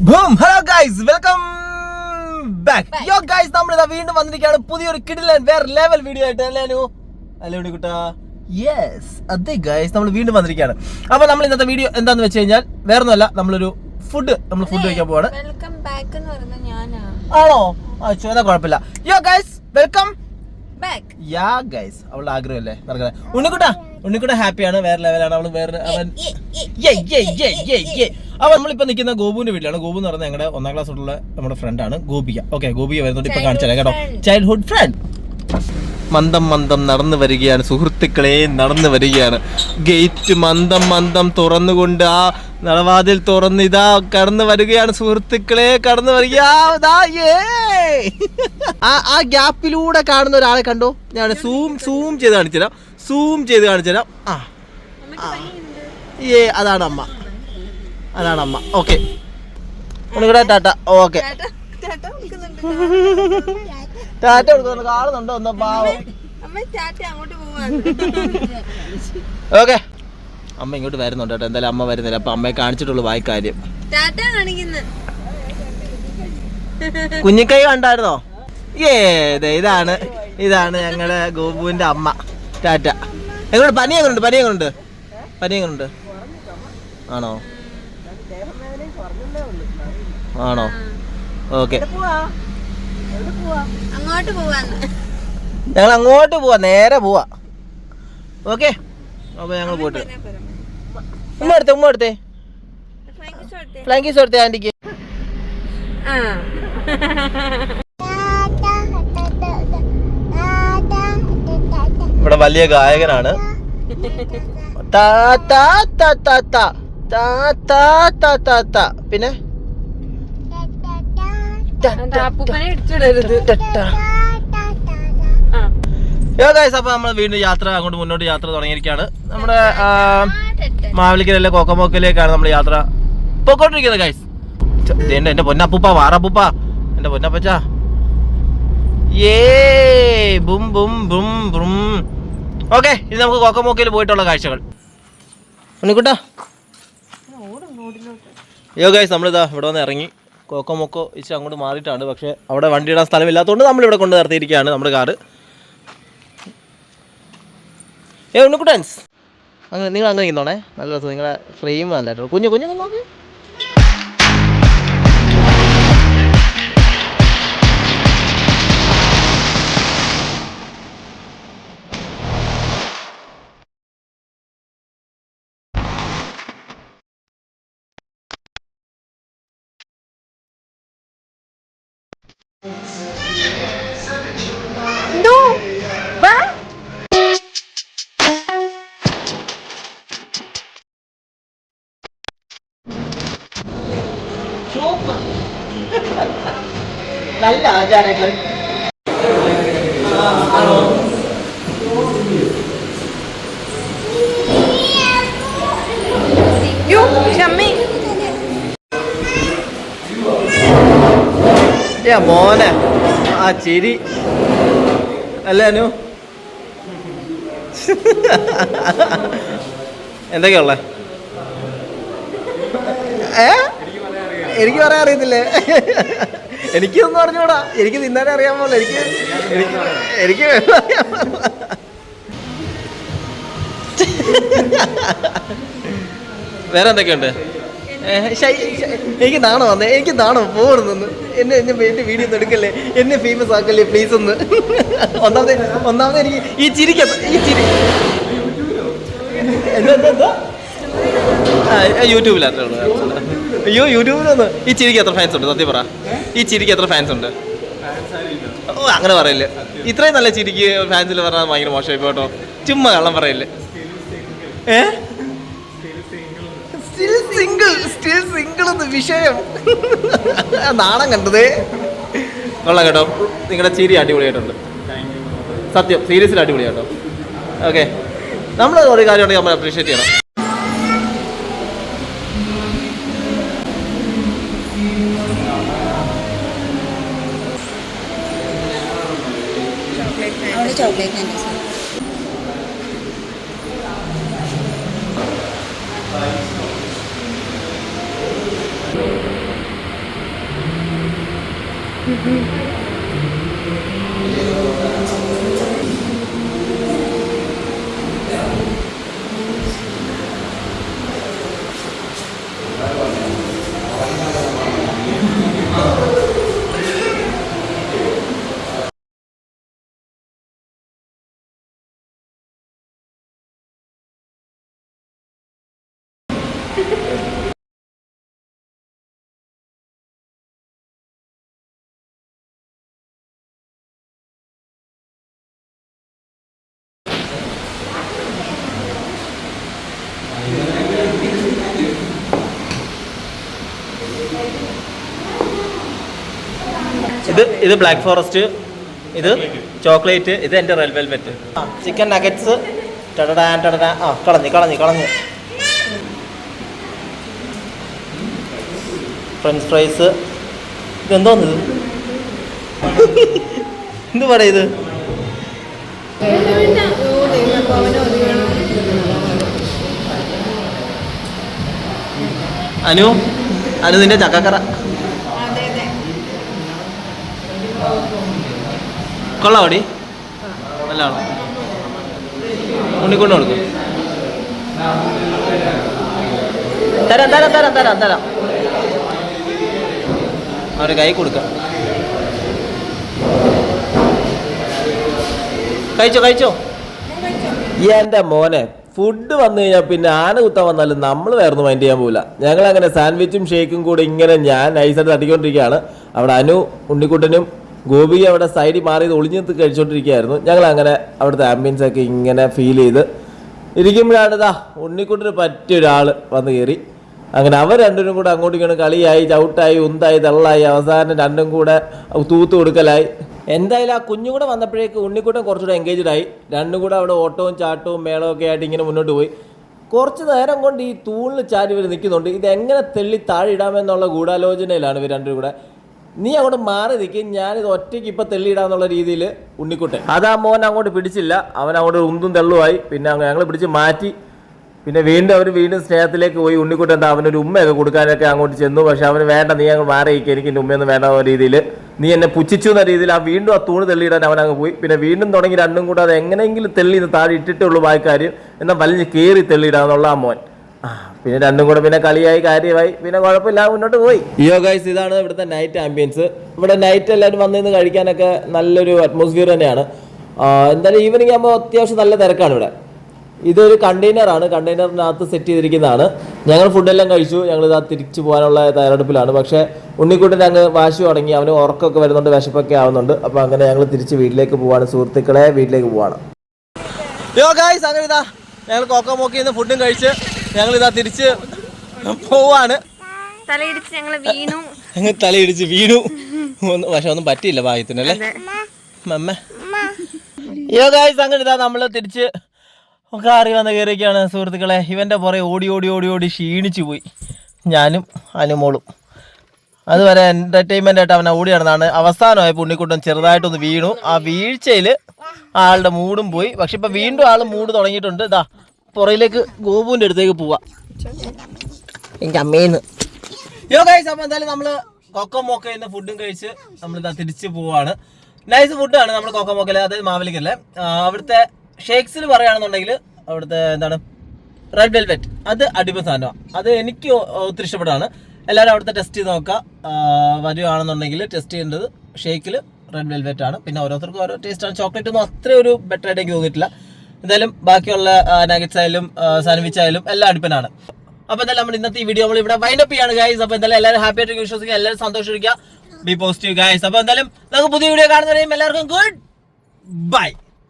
Boom hello guys welcome back യോ guys നമ്മളിതാ വീണ്ടും വന്നിരിക്കുകയാണ് പുതിയൊരു കിടിലൻ വേറെ ലെവൽ വീഡിയോ ആയിട്ട് അല്ലേ കുട്ടാ യെസ് അതെ ഗൈസ് നമ്മൾ വീണ്ടും വന്നിരിക്കുകയാണ്. അപ്പൊ നമ്മൾ ഇന്നത്തെ വീഡിയോ എന്താന്ന് വെച്ച് കഴിഞ്ഞാൽ വേറൊന്നുമല്ല, നമ്മൾ ഫുഡ് കഴിക്കാൻ പോവാണ്. ആണോ ചോദിച്ചാൽ കുഴപ്പമില്ല. യോ ഗൈസ് വെൽക്കം ബാക്ക്. യാ ഗൈസ് അവളുടെ ആഗ്രഹമല്ലേ നടക്കുന്നത്. ഉണ്ണിക്കുട്ട ഹാപ്പിയാണ്, വേറെ ലെവലാണ് അവള്. അപ്പൊ നമ്മളിപ്പോ നിൽക്കുന്ന ഗോപുവിന്റെ വീട്ടിലാണ്. ഗോപു എന്ന് പറഞ്ഞാൽ ഞങ്ങളുടെ 1ാം ക്ലാസ് തൊട്ടുള്ള നമ്മുടെ ഫ്രണ്ടാണ് ഗോപിക. ഓക്കെ, ഗോപിക വരുന്നുണ്ട്, ഇപ്പൊ കാണിച്ചാലേ കേട്ടോ. Childhood front. മന്ദം നടന്നു വരികയാണ് സുഹൃത്തുക്കളെ, നടന്നു വരികയാണ്. ഗേറ്റ് മന്ദം തുറന്നുകൊണ്ട് ആ നടവാതിൽ തുറന്ന് ഇതാ കടന്നു വരികയാണ് സുഹൃത്തുക്കളെ, കടന്നു വരിക. ആ ഗ്യാപ്പിലൂടെ കാണുന്ന ഒരാളെ കണ്ടോ? ഞാൻ സൂം ചെയ്ത് കാണിച്ചുതരാം. അതാണ് അമ്മ. ഓക്കെ ടാറ്റ. ഓക്കെ ടാറ്റ കൊടുക്കുന്നുണ്ട്, കാണുന്നുണ്ടോ ഒന്ന് പാവം. ഓക്കെ അമ്മ ഇങ്ങോട്ട് വരുന്നുണ്ട് കേട്ടോ. എന്തായാലും അമ്മ വരുന്നില്ല, അപ്പൊ അമ്മയെ കാണിച്ചിട്ടുള്ളൂ ബാക്കി കാര്യം. കുഞ്ഞിക്കൈ കണ്ടായിരുന്നോ? ഇതാണ് ഞങ്ങളെ ഗോപുവിന്റെ അമ്മ. ടാറ്റ. എങ്ങോട്ട് പനി എങ്ങനെയുണ്ട്? ആണോ ഓക്കെ, ഞങ്ങൾ അങ്ങോട്ട് പോവാ, നേരെ പോവാ. ഓക്കെ അപ്പൊ ഞങ്ങൾ പോയിട്ട് ഉമ്മ എടുത്തേ ഫ്ലാങ്കീസ് കൊടുത്തേ ആന്റിക്ക്. ഇവിടെ വലിയ ഗായകനാണ്. പിന്നെ അപ്പൊ നമ്മൾ വീണ്ടും അങ്ങോട്ട് മുന്നോട്ട് യാത്ര തുടങ്ങിയിരിക്കുകയാണ്. നമ്മുടെ മാവേലിക്കരയിലെ കോക്കമോക്കിലേക്കാണ് നമ്മൾ യാത്ര പോയിക്കൊണ്ടിരിക്കുന്നത് ഗൈസ്. എന്റെ പൊന്നപ്പൂപ്പ വാറപ്പൂപ്പ, എന്റെ പൊന്നപ്പച്ച. ബും ബും ബും ബും. ഓക്കെ, ഇത് നമുക്ക് കോക്കമോക്കയിൽ പോയിട്ടുള്ള കാഴ്ചകൾ. ഉണ്ണിക്കുട്ടാ ഗൈസ് നമ്മളിതാ ഇവിടെ വന്ന് ഇറങ്ങി. കോക്കമൊക്കോ ഇച്ചിരി അങ്ങോട്ട് മാറിയിട്ടാണ്, പക്ഷെ അവിടെ വണ്ടി ഇടാൻ സ്ഥലമില്ലാത്തതുകൊണ്ട് നമ്മളിവിടെ കൊണ്ട് നിർത്തിയിരിക്കുകയാണ് നമ്മുടെ കാറ്. ഉണ്ണിക്കുട്ടൻസ് അങ്ങനെ നിങ്ങൾ അങ്ങനെ ഇന്നോണേ, നല്ല രസം. നിങ്ങളെ ഫ്രെയിം നല്ല കേട്ടോ. കുഞ്ഞു നോക്കി. നല്ല ആചാരങ്ങൾ. മോനെ ആ ചിരി അല്ലേനു. എന്തൊക്കെയുള്ള എനിക്ക് പറയാൻ അറിയത്തില്ലേ? എനിക്കൊന്നും അറിഞ്ഞൂടാ, എനിക്ക് തിന്നാനേ അറിയാമല്ലോ. എനിക്ക് വേറെ എന്തൊക്കെയുണ്ട്? എനിക്ക് നാണോ വന്നേ, എനിക്ക് നാണോ പോകുന്നു. എന്നെ വീഡിയോ ഒന്നും എടുക്കല്ലേ, എന്നെ ഫേമസ് ആക്കല്ലേ പ്ലീസ് ഒന്ന്. ഒന്നാമത് എനിക്ക് ഈ ചിരി എന്താ യൂട്യൂബിലത്രേ ഉള്ളൂ. അയ്യോ യൂട്യൂബിലൊന്ന് ഈ ചിരിക്ക് എത്ര ഫാൻസ് ഉണ്ട്? സത്യം പറ, ഈ ചിരിക്ക് എത്ര ഫാൻസ് ഉണ്ട്? ഓ അങ്ങനെ പറയില്ലേ, ഇത്രയും നല്ല ചിരിക്ക് ഫാൻസിൽ പറഞ്ഞാൽ ഭയങ്കര മോശമായി പോട്ടോ. ചുമ്മാ കള്ളം പറയില്ലേ. സ്റ്റിൽ സിംഗിൾ എന്ന് വിഷയം. നാണം കണ്ടതേ കൊള്ളാം കേട്ടോ. നിങ്ങളുടെ ചിരി അടിപൊളിയായിട്ടുണ്ട്, സത്യം സീരിയസിൽ അടിപൊളിയാട്ടോ. ഓക്കെ, നമ്മൾ ഒരു കാര്യം ഉണ്ടെങ്കിൽ നമ്മൾ അപ്രീഷിയേറ്റ് ചെയ്യണം. ചോക്ലേറ്റ് ഇത് ബ്ലാക്ക് ഫോറസ്റ്റ്, ഇത് ചോക്ലേറ്റ്, ഇത് എൻ്റെ റെഡ് വെൽവെറ്റ്. ചിക്കൻ നഗറ്റ്സ് കളഞ്ഞ് ഫ്രഞ്ച് ഫ്രൈസ്. ഇതെന്തോന്ന് എന്ത് പറയത്? അനു നിന്റെ ചക്കക്കറ കൊള്ളാവടി, നല്ലതാണോ? ഉണ്ണിക്കൊണ്ട് കൊടുക്കും. തരാം അവരെ കൈ കൊടുക്കാം. കഴിച്ചോ. എൻ്റെ മോനെ, ഫുഡ് വന്നു കഴിഞ്ഞാൽ പിന്നെ ആന കുത്താൻ വന്നാലും നമ്മൾ വേറൊന്നും മൈൻഡ് ചെയ്യാൻ പോകില്ല. ഞങ്ങളങ്ങനെ സാൻഡ്വിച്ചും ഷേക്കും കൂടെ ഇങ്ങനെ ഞാൻ നൈസായിട്ട് തട്ടിക്കൊണ്ടിരിക്കുകയാണ്. അവിടെ അനു, ഉണ്ണിക്കുട്ടനും ഗോപി അവിടെ സൈഡിൽ മാറിയത് ഒളിഞ്ഞു നിർത്തി കഴിച്ചുകൊണ്ടിരിക്കുകയായിരുന്നു. ഞങ്ങളങ്ങനെ അവിടുത്തെ ആംബിയൻസ് ഒക്കെ ഇങ്ങനെ ഫീൽ ചെയ്ത് ഇരിക്കുമ്പോഴാണ് ഉണ്ണിക്കുട്ടിന് പറ്റിയൊരാൾ വന്ന് കയറി. അങ്ങനെ അവർ രണ്ടുപേരും കൂടെ അങ്ങോട്ടും ഇങ്ങോട്ടും കളിയായി, ചവിട്ടായി, ഉന്തായി, തള്ളായി, അവസാനം രണ്ടും കൂടെ തൂത്ത് കൊടുക്കലായി. എന്തായാലും ആ കുഞ്ഞു കൂടെ വന്നപ്പോഴേക്ക് ഉണ്ണിക്കുട്ടൻ കുറച്ചുകൂടെ എൻഗേജ്ഡ് ആയി. രണ്ടും കൂടെ അവിടെ ഓട്ടവും ചാട്ടവും മേളവും ഒക്കെ ആയിട്ട് ഇങ്ങനെ മുന്നോട്ട് പോയി. കുറച്ച് നേരം കൊണ്ട് ഈ തൂണിൽ ചാരി ഇവർ നിൽക്കുന്നുണ്ട്. ഇതെങ്ങനെ തെള്ളി താഴെ ഇടാമെന്നുള്ള ഗൂഢാലോചനയിലാണ് ഇവർ രണ്ടുപേരും കൂടെ. നീ അങ്ങോട്ട് മാറി നിൽക്കും, ഞാനിത് ഒറ്റയ്ക്ക് ഇപ്പം തെള്ളിയിടാന്നുള്ള രീതിയിൽ ഉണ്ണിക്കുട്ടൻ. അതാ മോൻ അങ്ങോട്ട് പിടിച്ചില്ല, അവൻ അങ്ങോട്ട് ഉന്തും തെള്ളുമായി. പിന്നെ ഞങ്ങൾ പിടിച്ച് മാറ്റി. പിന്നെ വീണ്ടും സ്നേഹത്തിലേക്ക് പോയി. ഉണ്ണിക്കുട്ടൻ എന്താ അവനൊരു ഉമ്മയൊക്കെ കൊടുക്കാനൊക്കെ അങ്ങോട്ട് ചെന്നു. പക്ഷെ അവന് വേണ്ട, നീ അങ്ങ് മാറിയിരിക്കുക, എനിക്ക് എൻ്റെ ഉമ്മയൊന്നും വേണ്ട രീതിയിൽ, നീ എന്നെ പുച്ഛിച്ചു എന്ന രീതിയിൽ വീണ്ടും ആ തൂണ് തെള്ളിയിടാൻ അവൻ അങ്ങ് പോയി. പിന്നെ വീണ്ടും തുടങ്ങി രണ്ടും കൂടെ അത് എങ്ങനെയെങ്കിലും തെള്ളി താഴെ ഇട്ടിട്ടുള്ളൂ ബാക്കിക്കാര്യം, എന്നാൽ വലിഞ്ഞ് കയറി തെള്ളിയിടാന്നുള്ള ആ മോൻ. പിന്നെ രണ്ടും കൂടെ പിന്നെ കളിയായി, കാര്യമായി, പിന്നെ കുഴപ്പമില്ല, മുന്നോട്ട് പോയി. ഗൈസ്, ഇതാണ് ഇവിടുത്തെ നൈറ്റ് ആംബിയൻസ്. ഇവിടെ നൈറ്റ് എല്ലാവരും വന്നിരുന്ന് കഴിക്കാനൊക്കെ നല്ലൊരു അറ്റ്മോസ്ഫിയർ തന്നെയാണ്. എന്തായാലും ഈവനിങ് ആകുമ്പോൾ അത്യാവശ്യം നല്ല തിരക്കാണ് ഇവിടെ. ഇതൊരു കണ്ടെയ്നറാണ്, കണ്ടെയ്നറിനകത്ത് സെറ്റ് ചെയ്തിരിക്കുന്നതാണ്. ഞങ്ങൾ ഫുഡെല്ലാം കഴിച്ചു, ഞങ്ങളിതാ തിരിച്ചു പോകാനുള്ള തയ്യാറെടുപ്പിലാണ്. പക്ഷേ ഉണ്ണിക്കുട്ടൻ അങ്ങ് വാശി തുടങ്ങി, അവന് ഉറക്കമൊക്കെ വരുന്നുണ്ട്, വിശപ്പൊക്കെ ആവുന്നുണ്ട്. അപ്പോൾ അങ്ങനെ ഞങ്ങൾ തിരിച്ച് വീട്ടിലേക്ക് പോവാണ്. സുഹൃത്തുക്കളെ, വീട്ടിലേക്ക് പോവാണ്. ഗൈസ്, അങ്ങനെ ഇതാ ഞങ്ങൾ കോക്കോമോക്കിൽ നിന്ന് ഫുഡും കഴിച്ച് ഞങ്ങളിതാ തിരിച്ച് പോവാണ്. തലയിടിച്ച് വീണു. പക്ഷെ ഒന്നും പറ്റിയില്ല ഭാഗ്യത്തിനല്ലേ. ഗൈസ്, അങ്ങനെ ഇതാ നമ്മൾ തിരിച്ച് കാറി വന്ന് കയറിയൊക്കെയാണ് സുഹൃത്തുക്കളെ. ഇവൻ്റെ പുറകെ ഓടി ക്ഷീണിച്ചു പോയി ഞാനും അനുമോളും. അതുവരെ എൻ്റർടൈൻമെൻ്റ് ആയിട്ട് അവനെ ഓടി നടന്നാണ്. അവസാനമായപ്പോൾ ഉണ്ണിക്കുട്ടൻ ചെറുതായിട്ടൊന്ന് വീണു. ആ വീഴ്ചയിൽ ആളുടെ മൂടും പോയി. പക്ഷെ ഇപ്പം വീണ്ടും ആൾ മൂട് തുടങ്ങിയിട്ടുണ്ട്. ഇതാ പുറയിലേക്ക് ഗോപുവിൻ്റെ അടുത്തേക്ക് പോവാം, എനിക്ക് അമ്മേന്ന്. ഗൈസ്, അപ്പോൾ എന്തായാലും നമ്മൾ കൊക്കോമോക്കയിൽ നിന്ന് ഫുഡും കഴിച്ച് നമ്മളിതാ തിരിച്ച് പോവാണ്. നൈസ് ഫുഡാണ് നമ്മൾ കൊക്കോമോക്കയിൽ, അതായത് മാവേലിക്കല്ലേ. അവിടുത്തെ ഷേക്സിൽ പറയുകയാണെന്നുണ്ടെങ്കിൽ അവിടുത്തെ എന്താണ് റെഡ് വെൽവെറ്റ്, അത് അടിപൊളി സാധനമാണ്. അത് എനിക്ക് ഒത്തിരി ഇഷ്ടപ്പെടാണ്. എല്ലാവരും അവിടുത്തെ ടെസ്റ്റ് ചെയ്ത് നോക്കുക. വരുവാണെന്നുണ്ടെങ്കിൽ ടെസ്റ്റ് ചെയ്യേണ്ടത് ഷേക്കിൽ റെഡ് വെൽവെറ്റ് ആണ്. പിന്നെ ഓരോരുത്തർക്കും ഓരോ ടേസ്റ്റാണ്. ചോക്ലേറ്റ് ഒന്നും അത്ര ഒരു ബെറ്റർ ആയിട്ട് എനിക്ക് തോന്നിയിട്ടില്ല. എന്തായാലും ബാക്കിയുള്ള നഗറ്റ്സ് ആയാലും സാൻഡ്വിച്ച് ആയാലും എല്ലാം അടുപ്പനാണ്. അപ്പോൾ എന്തായാലും നമ്മൾ ഇന്നത്തെ ഈ വീഡിയോ നമ്മൾ ഇവിടെ വൈൻഡപ്പ് ചെയ്യാണ് ഗൈസ്. അപ്പോൾ എന്തായാലും എല്ലാവരും ഹാപ്പി ആയിട്ട് വിശ്വസിക്കുക, എല്ലാവരും സന്തോഷിക്കുക, ബി പോസിറ്റീവ് ഗൈസ്. അപ്പോൾ എന്തായാലും നമുക്ക് പുതിയ വീഡിയോ കാണുന്നവരെയും എല്ലാവർക്കും ഗുഡ് ബൈ.